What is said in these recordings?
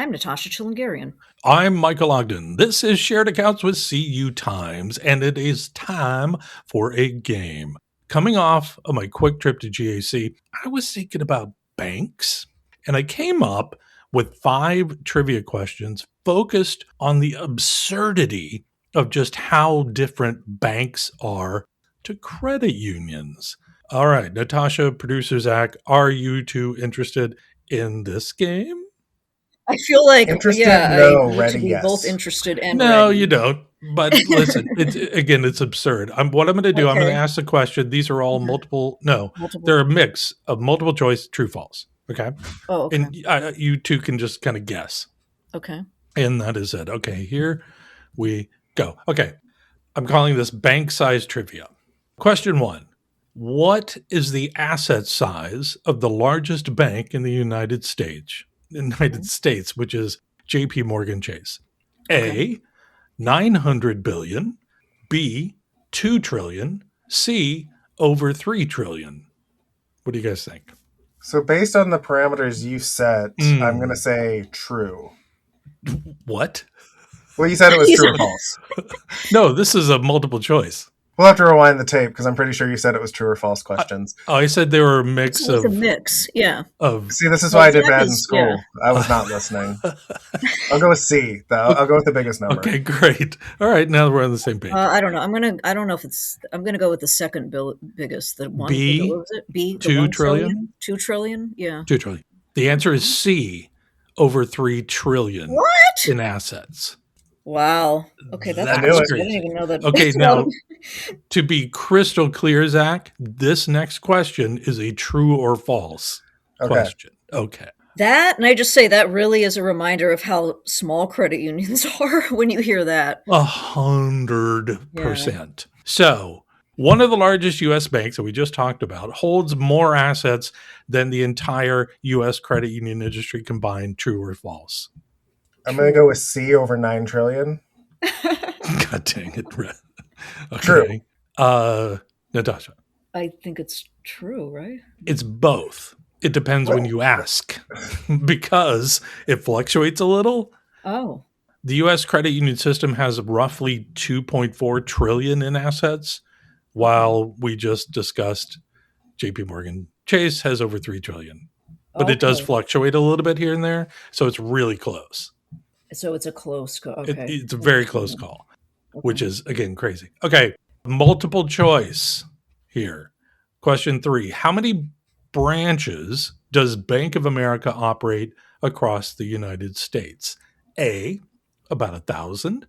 I'm Natasha Chilingarian. I'm Michael Ogden. This is Shared Accounts with CU Times, and it is time for a game. Coming off of my quick trip to GAC, I was thinking about banks, and I came up with 5 trivia questions focused on the absurdity of just how different banks are to credit unions. All right, Natasha, producer Zach, are you two interested in this game? I feel like, Interested? I No. need to Ready? be both Yes. interested and No, ready. you don't. But listen, it's absurd. What I'm going to do, I'm going to Okay. ask the question. These are all Multiple. they're a mix of multiple choice, true, false. Okay. Oh, okay. And you two can just kind of guess. Okay. And that is it. Okay, here we go. Okay. I'm calling this bank size trivia. Question 1. What is the asset size of the largest bank in the United States? Which is JP Morgan Chase. Okay. A, 900 billion, B, 2 trillion, C, over 3 trillion. What do you guys think? So based on the parameters you set, I'm going to say true. What? Well, you said it was true or false. No, this is a multiple choice. We'll have to rewind the tape because I'm pretty sure you said it was true or false questions. I said they were a mix It's a mix, yeah. See, this is why I did bad in Zach is- school. yeah. I was not listening. I'll go with C, though. I'll go with the biggest number. Okay, great. All right, now we're on the same page. I don't know. I don't know if it's. I'm gonna go with the second biggest. The one. B, What was it? B. The 2 1 trillion? 2 trillion. Yeah. 2 trillion. The answer is C, over 3 trillion What? in assets. Wow. Okay, that's That's crazy. I crazy. didn't even know that. Okay, That's a lot now, of- to be crystal clear, Zach, this next question is a true or false question. Okay. That, and I just say that really is a reminder of how small credit unions are when you hear that. 100%. So, one of the largest U.S. banks that we just talked about holds more assets than the entire U.S. credit union industry combined. True or false? I'm going to go with C, over 9 trillion. God dang it, Brett. Okay. True. Natasha. I think it's true, right? It's both. It depends when you ask because it fluctuates a little. Oh. The U.S. credit union system has roughly 2.4 trillion in assets, while we just discussed JP Morgan Chase has over 3 trillion. But it does Okay. fluctuate a little bit here and there, so it's really close. So it's a close call. Okay. It's a very close call, Okay. which is, again, crazy. Okay, multiple choice here. Question 3. How many branches does Bank of America operate across the United States? A, about 1,000.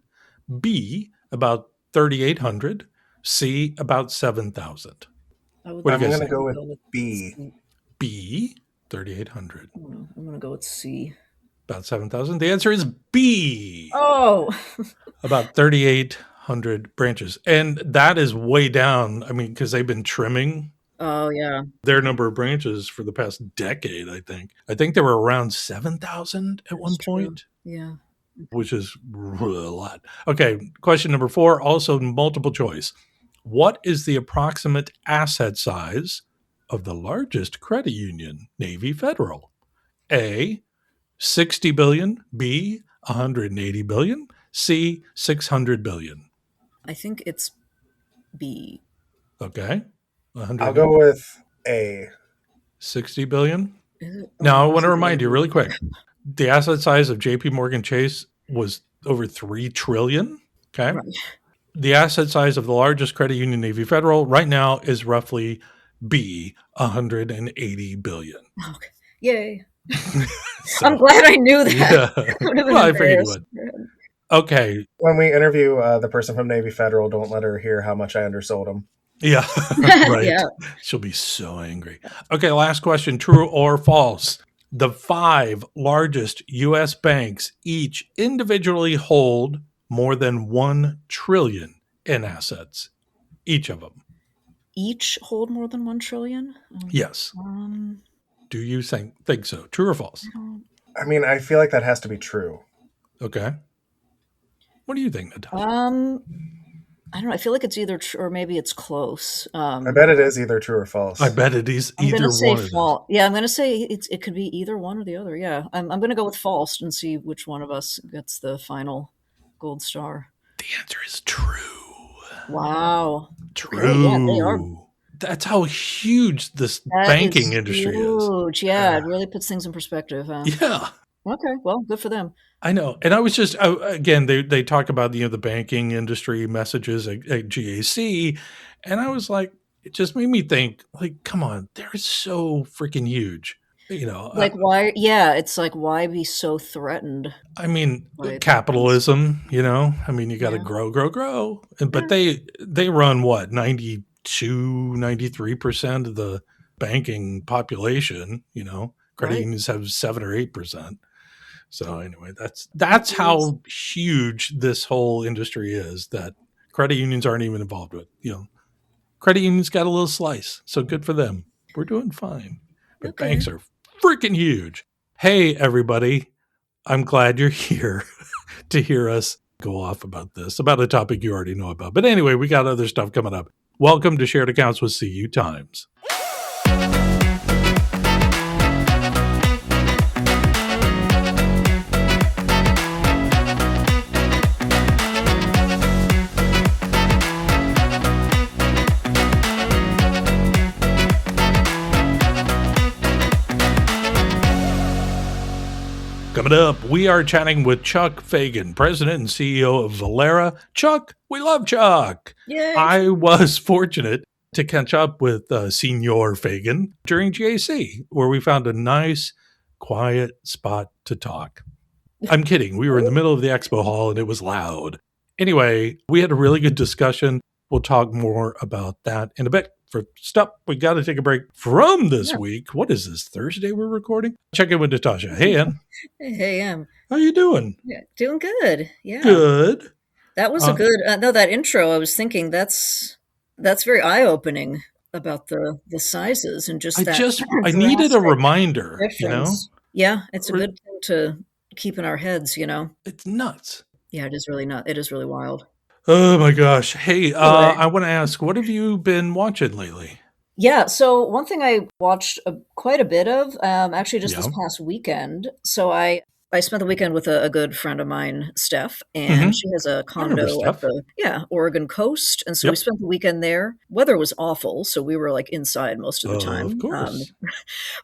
B, about 3,800. C, about 7,000. I'm What do you guys going to think? go with B. B, 3,800. I'm going to go with C. About 7,000. The answer is B. Oh. About 3,800 branches. And that is way down. I mean, because they've been trimming Oh, yeah. their number of branches for the past decade, I think. I think they were around 7,000 at one That's true. point, Yeah. which is really a lot. Okay, question number 4, also multiple choice. What is the approximate asset size of the largest credit union, Navy Federal? A, 60 billion, B, 180 billion, C, 600 billion. I think it's B. Okay. 100 I'll go with A. 60 billion. Is it? Now, I want to 60 remind you billion. really quick. The asset size of JP Morgan Chase was over 3 trillion. Okay. Right. The asset size of the largest credit union, Navy Federal, right now is roughly B, 180 billion. Okay. Yay. So, I'm glad I knew that. yeah. Would have been Well, I figured you embarrassed. would. Okay. When we interview the person from Navy Federal, don't let her hear how much I undersold him. Yeah. Right. Yeah. She'll be so angry. Okay. Last question. True or false? The 5 largest U.S. banks each individually hold more than 1 trillion in assets. Each of them. Each hold more than 1 trillion? Yes. Do you think so? True or false? I mean, I feel like that has to be true. Okay. What do you think, Natasha? I don't know. I feel like it's either true or maybe it's close. I bet it is either true or false. I bet it is I'm gonna either say one of those. false. Yeah, I'm gonna say it could be either one or the other. Yeah, I'm gonna go with false and see which one of us gets the final gold star. The answer is true. Wow. Okay, yeah, they are. True. That's how huge this That banking is industry is. huge. Yeah, it really puts things in perspective, huh? Yeah. Okay, well, good for them. I know. And I was just, again, they talk about, the banking industry messages at GAC. And I was like, it just made me think, like, come on, they're so freaking huge. Like, why? Yeah, it's like, why be so threatened? I mean, By capitalism, I mean, you got to Yeah. grow. But Yeah. they run what, 92, 93% of the banking population, credit Right. unions have 7 or 8%. So anyway, that's how huge this whole industry is that credit unions aren't even involved with. Credit unions got a little slice. So good for them. We're doing fine. But Okay. banks are freaking huge. Hey, everybody. I'm glad you're here to hear us go off about this, about a topic you already know about. But anyway, we got other stuff coming up. Welcome to Shared Accounts with CU Times. Coming up, we are chatting with Chuck Fagan, president and CEO of Velera. Chuck, we love Chuck. Yay. I was fortunate to catch up with Senior Fagan during GAC, where we found a nice, quiet spot to talk. I'm kidding. We were in the middle of the expo hall and it was loud. Anyway, we had a really good discussion. We'll talk more about that in a bit. For stuff, we got to take a break from this week. What is this, Thursday we're recording? Check in with Natasha. Hey, Ann. Hey, Em. How you doing? Yeah, doing good. Yeah. Good. That was a good, no, that intro, I was thinking that's very eye-opening about the sizes and just I needed a reminder, difference. Yeah, it's a good thing to keep in our heads, It's nuts. Yeah, it is really not. It is really wild. Oh my gosh. Hey, I want to ask, what have you been watching lately? Yeah, so one thing I watched quite a bit of, actually just this past weekend. So I spent the weekend with a good friend of mine, Steph, and she has a condo at the Oregon coast. And so we spent the weekend there. Weather was awful, so we were like inside most of the time. Of course.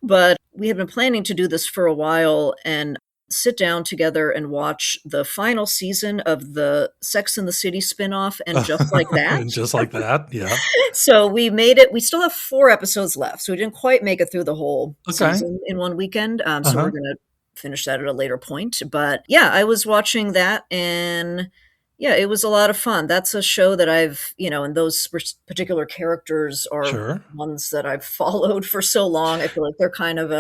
But we had been planning to do this for a while and sit down together and watch the final season of the Sex and the City spinoff and Just Like That. And Just Like That, yeah. So we made it. We still have 4 episodes left, so we didn't quite make it through the whole season in one weekend. So we're going to finish that at a later point. But yeah, I was watching that and yeah, it was a lot of fun. That's a show that I've, and those particular characters are ones that I've followed for so long. I feel like they're kind of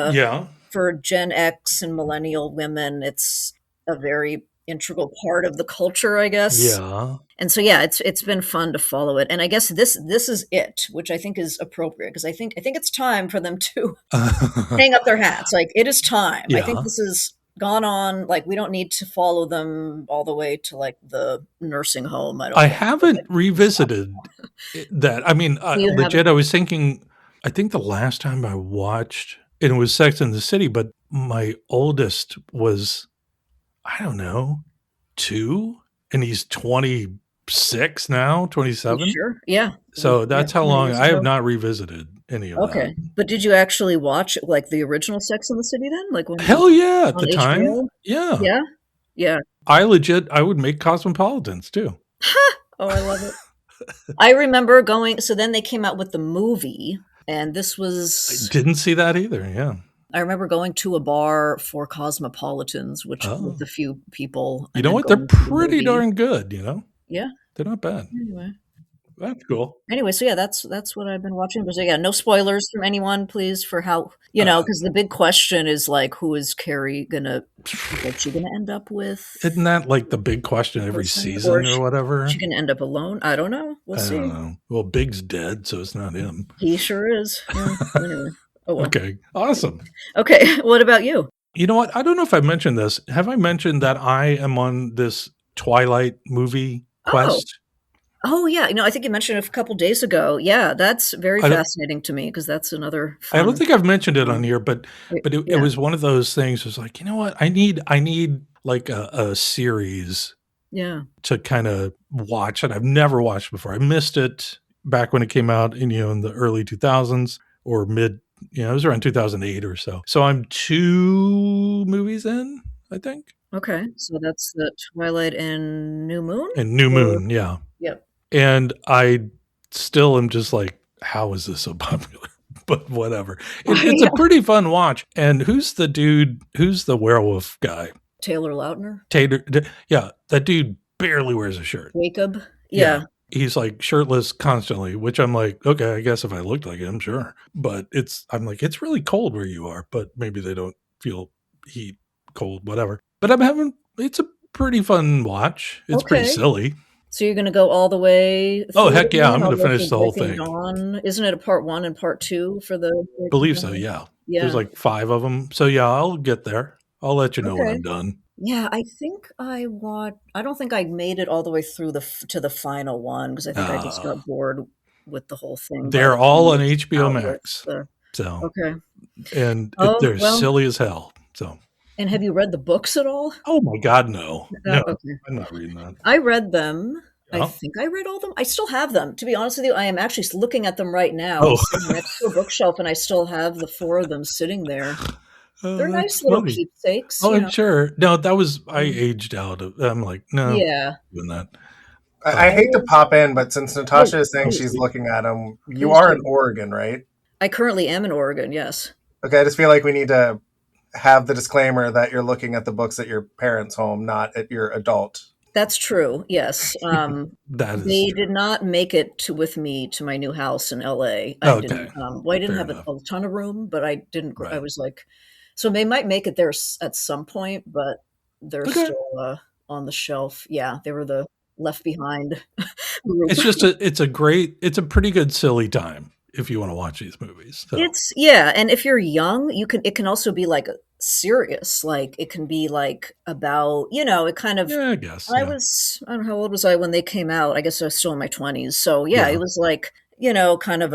for Gen X and millennial women, it's a very integral part of the culture, I guess. Yeah. And so, yeah, it's been fun to follow it. And I guess this is it, which I think is appropriate because I think it's time for them to hang up their hats. Like, it is time. Yeah. I think this has gone on. Like, we don't need to follow them all the way to like the nursing home. I haven't revisited that. I mean, legit, I was thinking, I think the last time I watched, and it was Sex and the City, but my oldest was, I don't know, 2, and he's 26 now, 27. Sure. Yeah. So that's how long I have not revisited any of that. Okay. But did you actually watch like the original Sex and the City then? Like when Hell yeah, at the HBO? time. Yeah. Yeah. Yeah. I would make Cosmopolitans too. Oh, I love it. I remember going, so then they came out with the movie, and this was... I didn't see that either, yeah. I remember going to a bar for Cosmopolitans, which with a few people. You know what? They're pretty darn good, Yeah. They're not bad. Anyway. That's cool. Anyway, so yeah, that's what I've been watching. But so yeah, no spoilers from anyone, please, for how, because the big question is like, who is Carrie what's she gonna end up with? Isn't that like the big question every season or whatever? Is she gonna end up alone? I don't know. We'll see. I don't know. Well, Big's dead, so it's not him. He sure is. Yeah. Anyway. Oh, well. Okay, awesome. Okay, what about you? You know what? I don't know if I mentioned this. Have I mentioned that I am on this Twilight movie quest? Oh, yeah. I think you mentioned it a couple days ago. Yeah, that's very I don't fascinating to me because that's another I don't fun think I've mentioned it on one. here, but it Yeah, was one of those things. It was like, you know what? I need like a series yeah. to kind of watch that I've never watched before. I missed it back when it came out in the early 2000s or mid, it was around 2008 or so. So I'm 2 movies in, I think. Okay, so that's the Twilight and New Moon? And New Or Moon, yeah. yep. And I still am just like, how is this so popular? But whatever. It's a Yeah. pretty fun watch. And who's the dude? Who's the werewolf guy? Taylor Lautner? Tater. Yeah, that dude barely wears a shirt. Jacob? Yeah. Yeah. He's like shirtless constantly, which I'm like, okay, I guess if I looked like him, sure. But I'm like, it's really cold where you are, but maybe they don't feel heat, cold, whatever. But it's a pretty fun watch. It's pretty Okay. silly. So you're gonna go all the way Oh, through it heck yeah. I'm again, going all to the way finish through the whole Breaking thing. Dawn? Isn't it a part 1 and part 2 for the Breaking Believe so, Dawn? yeah. There's Yeah. like 5 of them. So yeah, I'll get there. I'll let you know when Okay. I'm done. Yeah, I don't think I made it all the way through to the final one because I think I just got bored with the whole thing by They're the time all it on was HBO out with Max. the So, okay. and Oh, they're well, silly as hell. So, and have you read the books at all? oh my God, no. No, Okay. I'm not reading that. I read them. I Yeah. think I read all of them. I still have them. To be honest with you, I am actually looking at them right now. I'm Oh, sitting next to a bookshelf, and I still have the 4 of them sitting there. They're that's nice little funny. keepsakes, Oh, I'm sure. No, I Mm. aged out of, I'm like, no, Yeah. doing that. I hate to Oh, pop in, but since oh, Natasha is saying please, she's looking at them, you please are in do. Oregon, right? I currently am in Oregon, yes. Okay, I just feel like we need to have the disclaimer that you're looking at the books at your parents' home, not at your adult. That's true, yes. That is They true. did not make it with me to my new house in LA. I Okay. didn't, well, I didn't Fair have enough. a ton of room, but I didn't, I Right. was like, so they might make it there at some point, but they're Okay. still on the shelf. Yeah, they were the left behind group. It's a pretty good silly time if you want to watch these movies. So, Yeah, and if you're young, it can also be like serious. Like it can be like about, it kind of yeah, I guess. I Yeah. was I don't know how old was I when they came out. I guess I was still in my 20s. So yeah, it Yeah. was like, kind of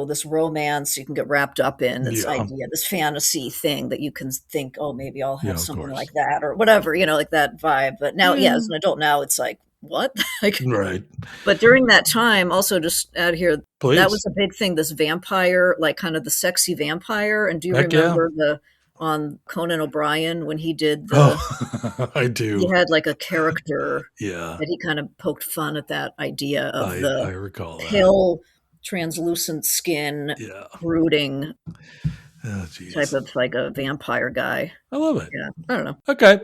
this romance you can get wrapped up in, this Yeah. idea, this fantasy thing that you can think, oh, maybe I'll have Yeah, of something course. like that or whatever, like that vibe. But now, yeah, as Yeah. an adult now, it's like, what? Like, Right. but during that time, also just out here, that Please. was a big thing, this vampire, like kind of the sexy vampire. And do you Heck yeah. remember on Conan O'Brien when he did Oh, I he do. had like a character Yeah. that he kind of poked fun at that idea of I the recall that. pale, translucent skin, Yeah. brooding Oh, type jeez. of like a vampire guy. I love it. Yeah, I don't know. Okay.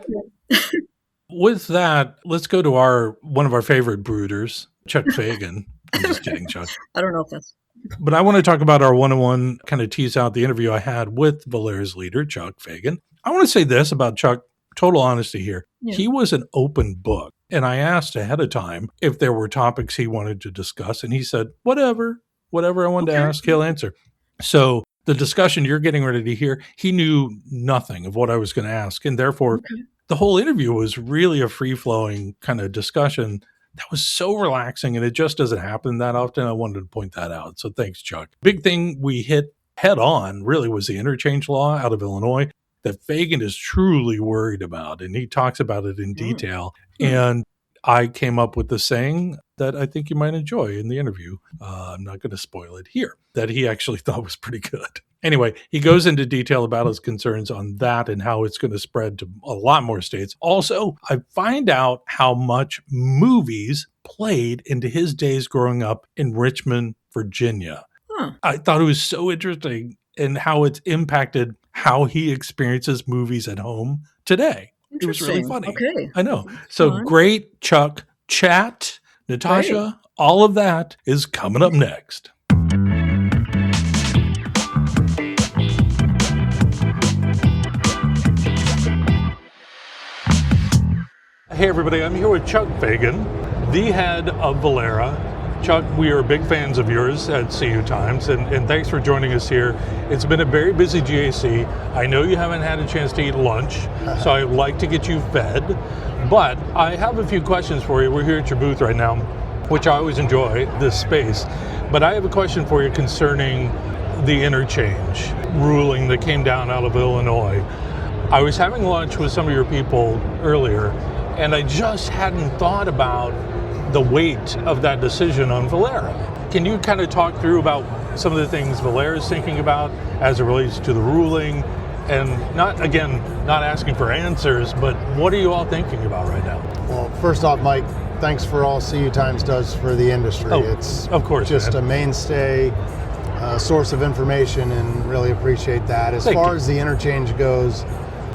With that, let's go to one of our favorite brooders, Chuck Fagan. I'm just kidding, Chuck. I don't know if that's But I want to talk about our one-on-one, kind of tease out the interview I had with Velera's leader, Chuck Fagan. I want to say this about Chuck, total honesty here. yeah. He was an open book. And I asked ahead of time if there were topics he wanted to discuss. And he said, whatever I wanted to Okay. ask, he'll answer. So the discussion you're getting ready to hear, he knew nothing of what I was going to ask. And therefore, Okay. the whole interview was really a free-flowing kind of discussion that was so relaxing, and it just doesn't happen that often. I wanted to point that out. So thanks, Chuck. Big thing we hit head on really was the interchange law out of Illinois that Fagan is truly worried about, and he talks about it in detail. And I came up with the saying that I think you might enjoy in the interview. I'm not going to spoil it here, that he actually thought was pretty good. Anyway, he goes into detail about his concerns on that and how it's going to spread to a lot more states. Also, I find out how much movies played into his days growing up in Richmond, Virginia. Huh. I thought it was so interesting and how it's impacted how he experiences movies at home today. It was really funny. Okay. I know. So Fun. great, Chuck. Chat, Natasha, all of that is coming up next. Hey, everybody. I'm here with Chuck Fagan, the head of Velera. Chuck, we are big fans of yours at CU Times, and thanks for joining us here. It's been a very busy GAC. I know you haven't had a chance to eat lunch, so I'd like to get you fed, but I have a few questions for you. We're here at your booth right now. which I always enjoy this space. But I have a question for you concerning the interchange ruling that came down out of Illinois. I was having lunch with some of your people earlier, and I just hadn't thought about the weight of that decision on Velera. Can you kind of talk through about some of the things Velera is thinking about as it relates to the ruling? And not asking for answers, but what are you all thinking about right now? Well, first off, Mike, thanks for all CU Times does for the industry. It's of course just a mainstay source of information, and really appreciate that. As far as the interchange goes,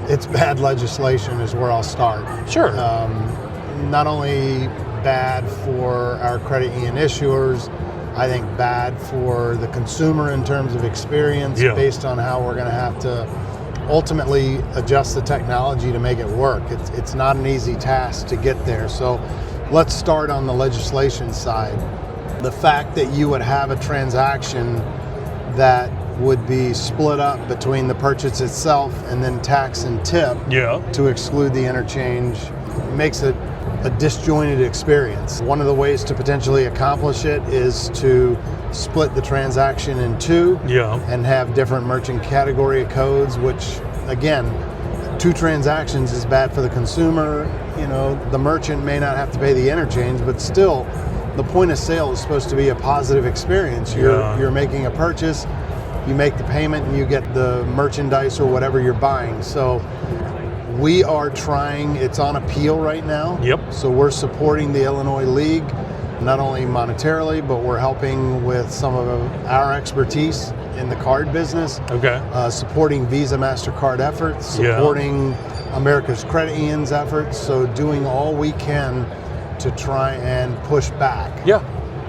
it's bad legislation is where I'll start. Sure. Not only bad for our credit union issuers, I think bad for the consumer in terms of experience, based on how we're going to have to ultimately adjust the technology to make it work. It's not an easy task to get there. So let's start on the legislation side. The fact that you would have a transaction that would be split up between the purchase itself and then tax and tip to exclude the interchange makes it a disjointed experience. One of the ways to potentially accomplish it is to split the transaction in two and have different merchant category codes, which again, two transactions is bad for the consumer. You know, the merchant may not have to pay the interchange, but still the point of sale is supposed to be a positive experience. You're making a purchase, you make the payment, and you get the merchandise or whatever you're buying. So we are trying, it's on appeal right now. So we're supporting the Illinois League, not only monetarily, but we're helping with some of our expertise in the card business. Supporting Visa, MasterCard efforts, supporting America's credit unions efforts. So doing all we can to try and push back.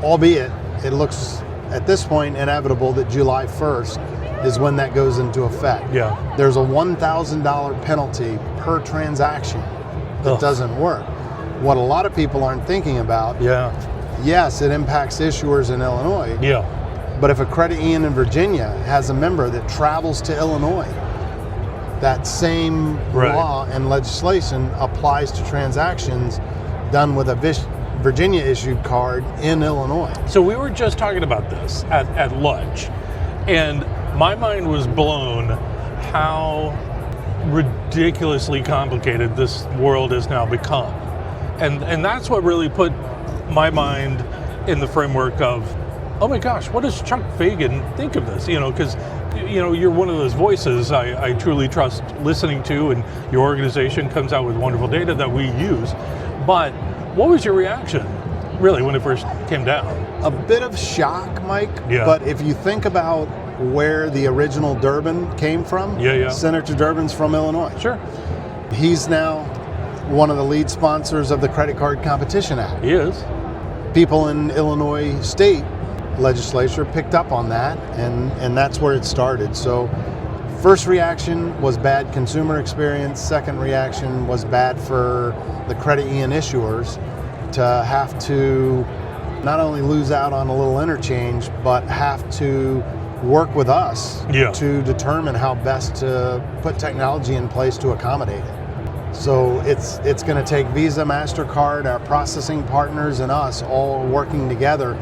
Albeit, it looks at this point inevitable that July 1st is when that goes into effect. There's a $1,000 penalty per transaction that doesn't work. What a lot of people aren't thinking about, yes, it impacts issuers in Illinois, but if a credit union in Virginia has a member that travels to Illinois, that same law and legislation applies to transactions done with a Virginia issued card in Illinois. So we were just talking about this at lunch, and my mind was blown how ridiculously complicated this world has now become. And that's what really put my mind in the framework of, oh my gosh, what does Chuck Fagan think of this? Because you're one of those voices I truly trust listening to, and your organization comes out with wonderful data that we use. But what was your reaction, really, when it first came down? A bit of shock, Mike. But if you think about where the original Durbin came from, Senator Durbin's from Illinois. He's now one of the lead sponsors of the Credit Card Competition Act. He is. People in Illinois state legislature picked up on that, and that's where it started. So first reaction was bad consumer experience. Second reaction was bad for the credit union issuers to have to not only lose out on a little interchange, but have to work with us to determine how best to put technology in place to accommodate it. So it's going to take Visa, MasterCard, our processing partners, and us all working together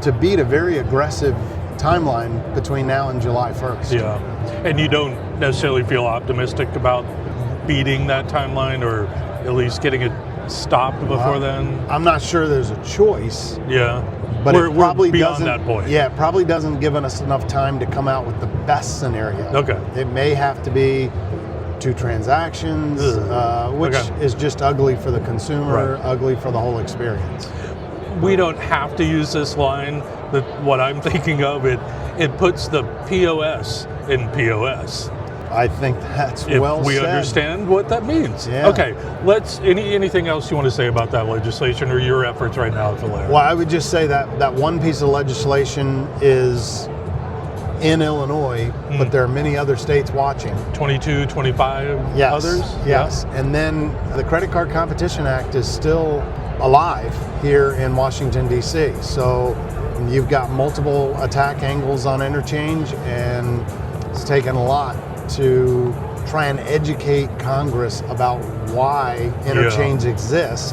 to beat a very aggressive timeline between now and July 1st. And you don't necessarily feel optimistic about beating that timeline, or at least getting it stopped before then? I'm not sure there's a choice. But we're it probably beyond doesn't, that point. It probably doesn't give us enough time to come out with the best scenario. It may have to be two transactions, which is just ugly for the consumer, ugly for the whole experience. We don't have to use this line. That what I'm thinking of, it puts the POS in POS. I think that's if well we said. Understand what that means. Okay, let's. Anything else you want to say about that legislation or your efforts right now at Velera? Well, I would just say that one piece of legislation is in Illinois, but there are many other states watching. 22, 25 others? Yes. And then the Credit Card Competition Act is still alive here in Washington, D.C. So you've got multiple attack angles on interchange, and it's taken a lot to try and educate Congress about why interchange exists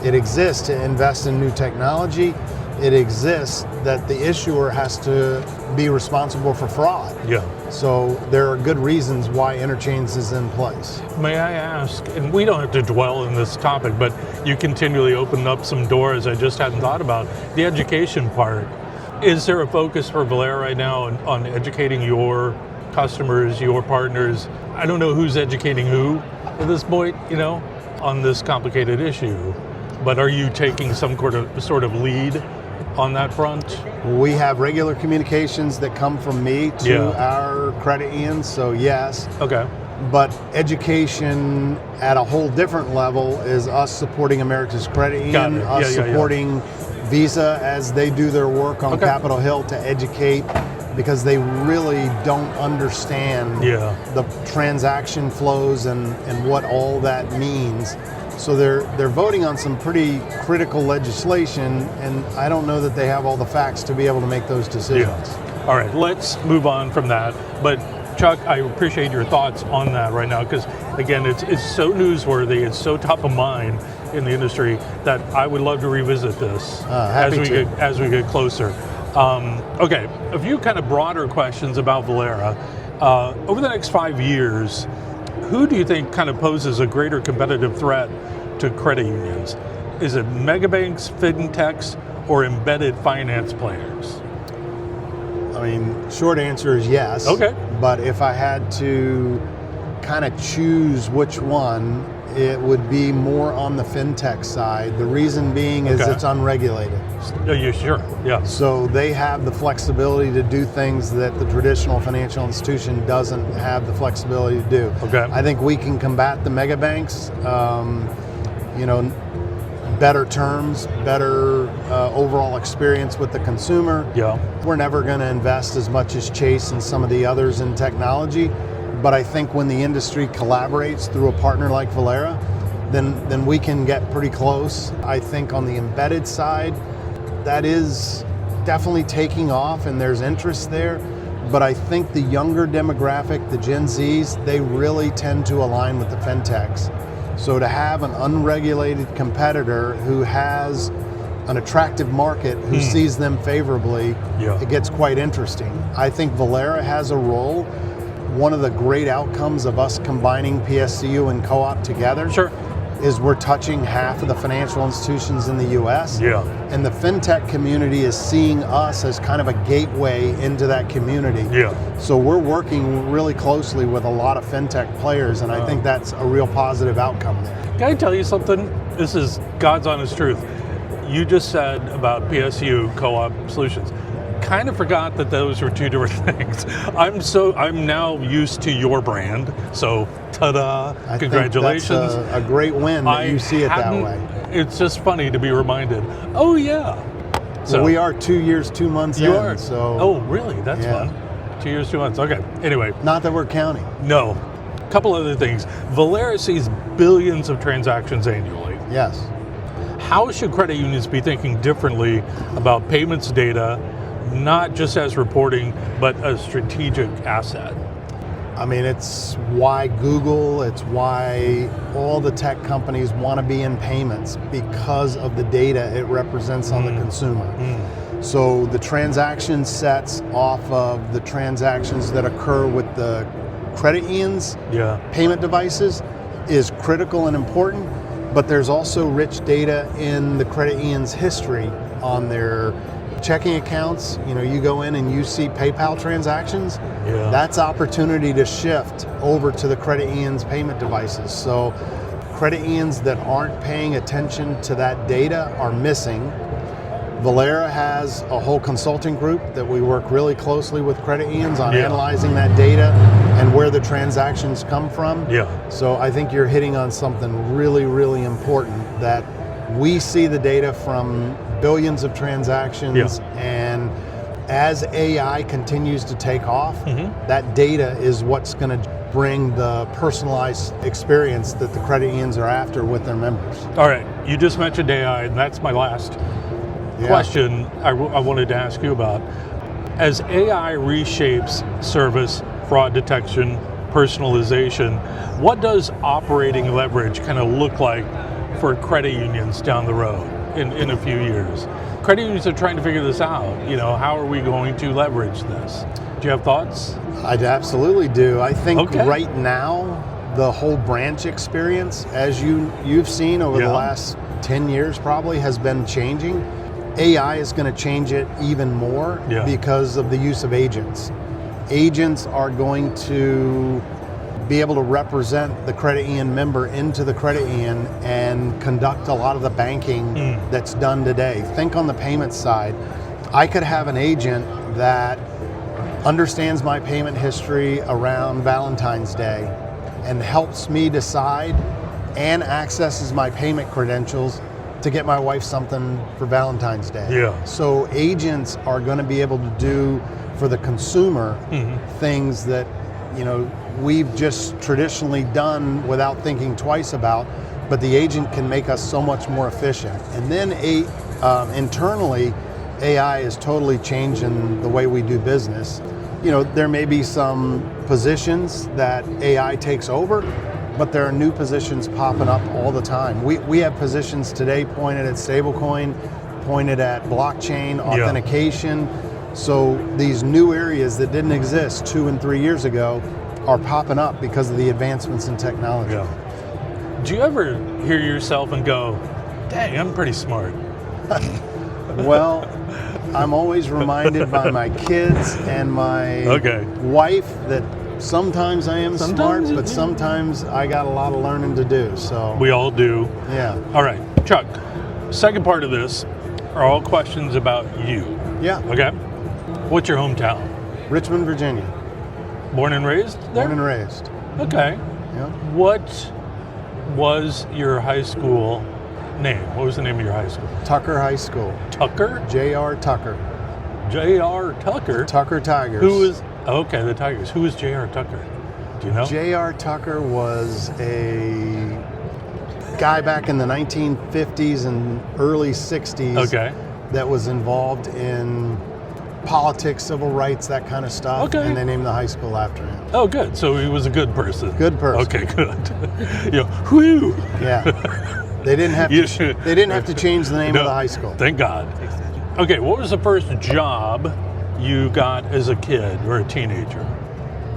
It exists to invest in new technology. It exists that the issuer has to be responsible for fraud. Yeah. So there are good reasons why interchange is in place. May I ask, and we don't have to dwell in this topic, but you continually open up some doors I just hadn't thought about, the education part. Is there a focus for Velera right now on educating your customers, your partners? I don't know who's educating who at this point, on this complicated issue, but are you taking some sort of lead on that front? We have regular communications that come from me to our credit unions, so yes. Okay. But education at a whole different level is us supporting America's Credit Union, us supporting Visa as they do their work on Capitol Hill to educate, because they really don't understand the transaction flows and what all that means. So they're voting on some pretty critical legislation, and I don't know that they have all the facts to be able to make those decisions. Yeah. All right, let's move on from that. But Chuck, I appreciate your thoughts on that right now, because again, it's so newsworthy, it's so top of mind in the industry that I would love to revisit this as we get closer. Okay, a few kind of broader questions about Velera. Over the next 5 years, who do you think kind of poses a greater competitive threat to credit unions? Is it megabanks, fintechs, or embedded finance players? I mean, short answer is yes. Okay. But if I had to kind of choose which one, it would be more on the fintech side. The reason being is it's unregulated. Are you sure? Yeah. So they have the flexibility to do things that the traditional financial institution doesn't have the flexibility to do. Okay. I think we can combat the mega banks, better terms, better overall experience with the consumer. Yeah. We're never going to invest as much as Chase and some of the others in technology. But I think when the industry collaborates through a partner like Velera, then we can get pretty close. I think on the embedded side, that is definitely taking off and there's interest there. But I think the younger demographic, the Gen Zs, they really tend to align with the fintechs. So to have an unregulated competitor who has an attractive market, who sees them favorably, it gets quite interesting. I think Velera has a role. One of the great outcomes of us combining PSCU and Co-op together is we're touching half of the financial institutions in the US. Yeah. And the fintech community is seeing us as kind of a gateway into that community. Yeah. So we're working really closely with a lot of fintech players, and I think that's a real positive outcome there. Can I tell you something? This is God's honest truth. You just said about PSU Co-op Solutions. Kind of forgot that those were two different things. I'm now used to your brand, so ta-da, congratulations. That's a great win that you see it that way. It's just funny to be reminded, oh yeah. So we are 2 years, 2 months you in. Are. So oh really, that's fun. 2 years, 2 months, okay. Anyway. Not that we're counting. No. Couple other things. Velera sees billions of transactions annually. Yes. How should credit unions be thinking differently about payments data, not just as reporting, but a strategic asset? I mean, it's why Google, it's why all the tech companies want to be in payments, because of the data it represents on the consumer. So the transaction sets off of the transactions that occur with the credit unions, payment devices, is critical and important, but there's also rich data in the credit union's history on their checking accounts. You go in and you see PayPal transactions, that's opportunity to shift over to the credit union's payment devices. So credit unions that aren't paying attention to that data are missing. Velera has a whole consulting group that we work really closely with credit unions on analyzing that data and where the transactions come from. So I think you're hitting on something really, really important, that we see the data from billions of transactions, and as AI continues to take off, that data is what's going to bring the personalized experience that the credit unions are after with their members. All right, you just mentioned AI, and that's my last question I wanted to ask you about. As AI reshapes service, fraud detection, personalization, what does operating leverage kind of look like for credit unions down the road in a few years? Credit unions are trying to figure this out. How are we going to leverage this? Do you have thoughts? I absolutely do. I think right now, the whole branch experience, as you've seen over the last 10 years probably, has been changing. AI is going to change it even more because of the use of agents. Agents are going to be able to represent the credit union member into the credit union and conduct a lot of the banking that's done today. Think on the payment side. I could have an agent that understands my payment history around Valentine's Day and helps me decide and accesses my payment credentials to get my wife something for Valentine's Day. Yeah. So agents are going to be able to do for the consumer things that we've just traditionally done without thinking twice about, but the agent can make us so much more efficient. And then internally, AI is totally changing the way we do business. There may be some positions that AI takes over, but there are new positions popping up all the time. We have positions today pointed at stablecoin, pointed at blockchain, authentication. So these new areas that didn't exist 2 and 3 years ago are popping up because of the advancements in technology. Yeah. Do you ever hear yourself and go, dang, I'm pretty smart? Well, I'm always reminded by my kids and my wife that sometimes I am smart, but sometimes I got a lot of learning to do. So we all do. Yeah. All right, Chuck, second part of this are all questions about you. Yeah. Okay. What's your hometown? Richmond, Virginia. Born and raised there? Born and raised. Okay. Yeah. What was your high school name? What was the name of your high school? Tucker High School. Tucker? J.R. Tucker. J.R. Tucker? Tucker Tigers. The Tigers. Who was J.R. Tucker? Do you know? J.R. Tucker was a guy back in the 1950s and early 60s that was involved in politics, civil rights, that kind of stuff. Okay. And they named the high school after him. Oh, good. So he was a good person. Good person. Okay, good. Whew. Yeah. They didn't have to change the name of the high school. Thank God. Okay, what was the first job you got as a kid or a teenager?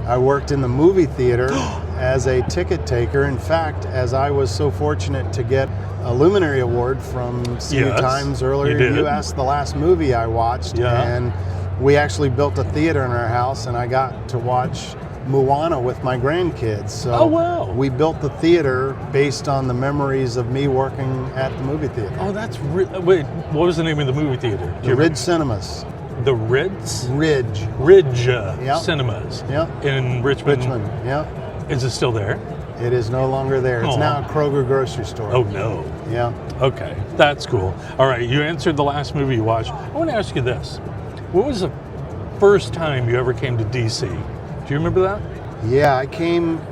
I worked in the movie theater as a ticket taker. In fact, as I was so fortunate to get a Luminary Award from CU Times earlier, you asked the last movie I watched, and we actually built a theater in our house, and I got to watch Moana with my grandkids. So we built the theater based on the memories of me working at the movie theater. Oh, that's wait, what was the name of the movie theater? The Ridge Cinemas. The Ridge? Ridge Cinemas. Yep. In Richmond. Yep. Is it still there? It is no longer there. It's now a Kroger grocery store. Oh, no. Yeah. Okay, that's cool. All right, you answered the last movie you watched. I want to ask you this. What was the first time you ever came to D.C.? Do you remember that? Yeah,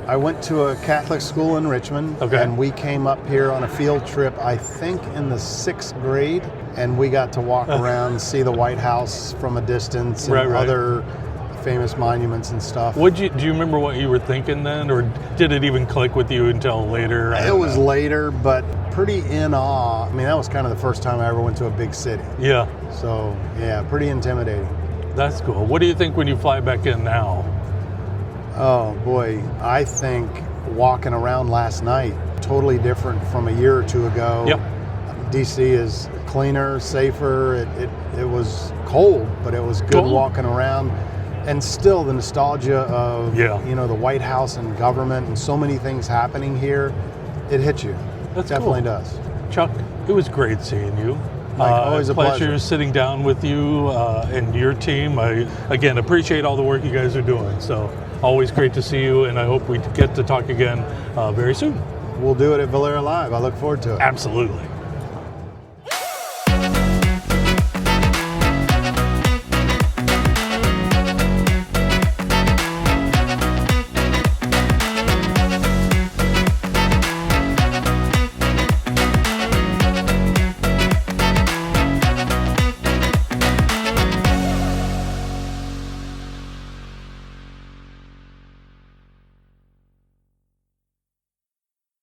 I went to a Catholic school in Richmond, and we came up here on a field trip, I think in the 6th grade, and we got to walk around, see the White House from a distance, and other famous monuments and stuff. Do you remember what you were thinking then, or did it even click with you until later? It was later, but pretty in awe. I mean, that was kind of the first time I ever went to a big city. Yeah. So, yeah, pretty intimidating. That's cool. What do you think when you fly back in now? Oh, boy. I think walking around last night, totally different from a year or two ago. Yep. DC is cleaner, safer. It was cold, but it was good walking around. And still the nostalgia of, the White House and government and so many things happening here, it hits you. That's definitely cool. does. Chuck, it was great seeing you. Mike, always a pleasure sitting down with you and your team. I, again, appreciate all the work you guys are doing. So always great to see you, and I hope we get to talk again very soon. We'll do it at Velera Live. I look forward to it. Absolutely.